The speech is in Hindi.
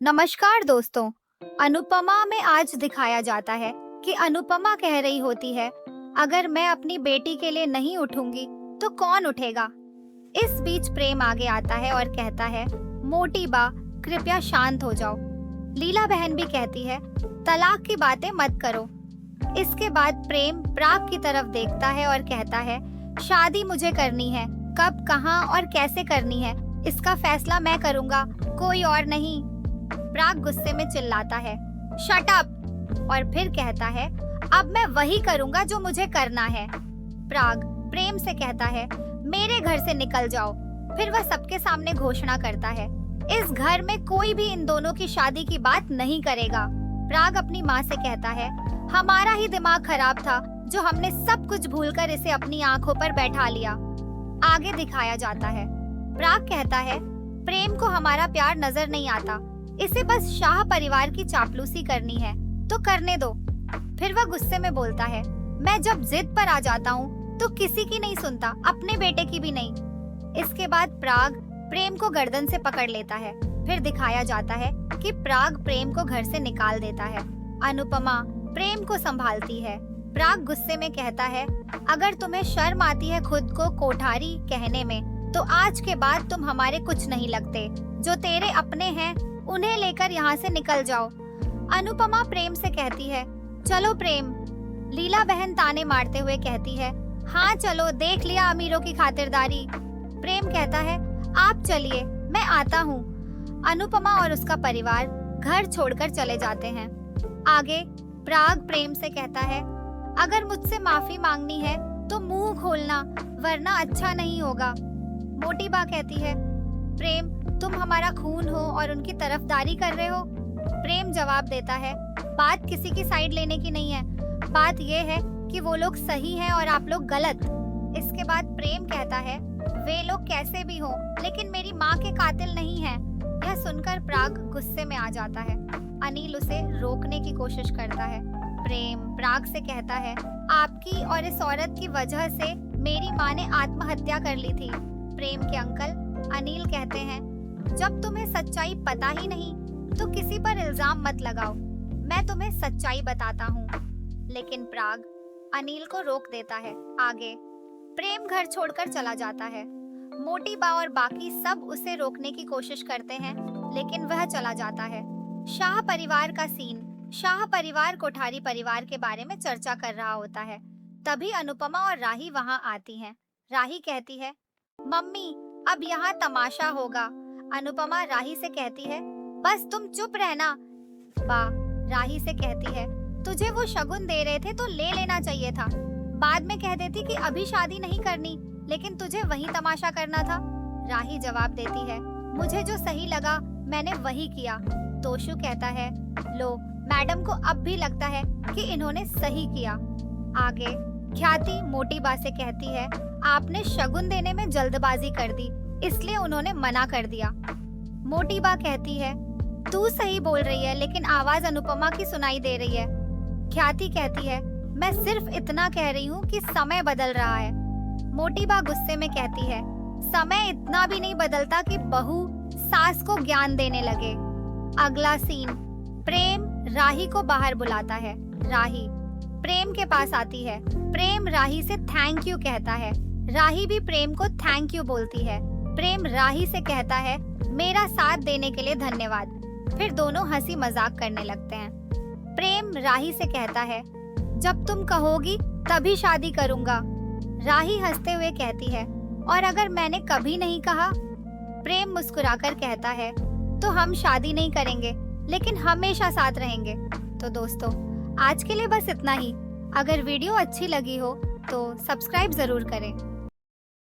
नमस्कार दोस्तों। अनुपमा में आज दिखाया जाता है कि अनुपमा कह रही होती है, अगर मैं अपनी बेटी के लिए नहीं उठूंगी तो कौन उठेगा। इस बीच प्रेम आगे आता है और कहता है, मोटी बा कृपया शांत हो जाओ। लीला बहन भी कहती है, तलाक की बातें मत करो। इसके बाद प्रेम प्राग की तरफ देखता है और कहता है, शादी मुझे करनी है, कब कहाँ और कैसे करनी है इसका फैसला मैं करूंगा, कोई और नहीं। प्राग गुस्से में चिल्लाता है, शट अप, और फिर कहता है, अब मैं वही करूंगा जो मुझे करना है। प्राग प्रेम से कहता है, मेरे घर से निकल जाओ। फिर वह सबके सामने घोषणा करता है, इस घर में कोई भी इन दोनों की शादी की बात नहीं करेगा। प्राग अपनी माँ से कहता है, हमारा ही दिमाग खराब था जो हमने सब कुछ भूलकर इसे अपनी आंखों पर बैठा लिया। आगे दिखाया जाता है, प्राग कहता है, प्रेम को हमारा प्यार नजर नहीं आता, इसे बस शाह परिवार की चापलूसी करनी है तो करने दो। फिर वह गुस्से में बोलता है, मैं जब जिद पर आ जाता हूँ तो किसी की नहीं सुनता, अपने बेटे की भी नहीं। इसके बाद प्राग प्रेम को गर्दन से पकड़ लेता है। फिर दिखाया जाता है कि प्राग प्रेम को घर से निकाल देता है। अनुपमा प्रेम को संभालती है। प्राग गुस्से में कहता है, अगर तुम्हें शर्म आती है खुद को कोठारी कहने में तो आज के बाद तुम हमारे कुछ नहीं लगते। जो तेरे अपने हैं उन्हें लेकर यहाँ से निकल जाओ। अनुपमा प्रेम से कहती है, चलो प्रेम। लीला बहन ताने मारते हुए कहती है, हाँ चलो, देख लिया अमीरों की खातिरदारी। प्रेम कहता है, आप चलिए, मैं आता हूँ। अनुपमा और उसका परिवार घर छोड़कर चले जाते हैं। आगे प्राग प्रेम से कहता है, अगर मुझसे माफी मांगनी है तो मुंह खोलना, वरना अच्छा नहीं होगा। मोटी बा कहती है, प्रेम तुम हमारा खून हो और उनकी तरफदारी कर रहे हो। प्रेम जवाब देता है, बात किसी की साइड लेने की नहीं है, बात ये है कि वो लोग सही हैं और आप लोग गलत। इसके बाद प्रेम कहता है, वे लोग कैसे भी हो लेकिन मेरी माँ के कातिल नहीं है। यह सुनकर प्राग गुस्से में आ जाता है। अनिल उसे रोकने की कोशिश करता है। प्रेम प्राग से कहता है, आपकी और इस औरत की वजह से मेरी माँ ने आत्महत्या कर ली थी। प्रेम के अंकल अनिल कहते हैं, जब तुम्हें सच्चाई पता ही नहीं तो किसी पर इल्जाम मत लगाओ, मैं तुम्हें सच्चाई बताता हूँ। लेकिन प्राग अनिल को रोक देता है। आगे प्रेम घर छोड़कर चला जाता है। मोटी बा और बाकी सब उसे रोकने की कोशिश करते हैं लेकिन वह चला जाता है। शाह परिवार का सीन। शाह परिवार कोठारी परिवार के बारे में चर्चा कर रहा होता है। तभी अनुपमा और राही वहाँ आती हैं। राही कहती है, मम्मी अब यहाँ तमाशा होगा। अनुपमा राही से कहती है, बस तुम चुप रहना। बा राही से कहती है, तुझे वो शगुन दे रहे थे तो ले लेना चाहिए था, बाद में कह देती कि अभी शादी नहीं करनी, लेकिन तुझे वही तमाशा करना था। राही जवाब देती है, मुझे जो सही लगा मैंने वही किया। तोशु कहता है, लो मैडम को अब भी लगता है कि इन्होंने सही किया। आगे ख्याति मोटी बा से कहती है, आपने शगुन देने में जल्दबाजी कर दी इसलिए उन्होंने मना कर दिया। मोटी बा कहती है, तू सही बोल रही है लेकिन आवाज अनुपमा की सुनाई दे रही है। ख्याति कहती है, मैं सिर्फ इतना कह रही हूँ कि समय बदल रहा है। मोटी बा गुस्से में कहती है, समय इतना भी नहीं बदलता कि बहू सास को ज्ञान देने लगे। अगला सीन। प्रेम राही को बाहर बुलाता है। राही प्रेम के पास आती है। प्रेम राही से थैंक यू कहता है। राही भी प्रेम को थैंक यू बोलती है। प्रेम राही से कहता है, मेरा साथ देने के लिए धन्यवाद। फिर दोनों हंसी मजाक करने लगते हैं। प्रेम राही से कहता है, जब तुम कहोगी तभी शादी करूंगा। राही हंसते हुए कहती है, और अगर मैंने कभी नहीं कहा? प्रेम मुस्कुराकर कहता है, तो हम शादी नहीं करेंगे लेकिन हमेशा साथ रहेंगे। तो दोस्तों आज के लिए बस इतना ही। अगर वीडियो अच्छी लगी हो तो सब्सक्राइब जरूर करें।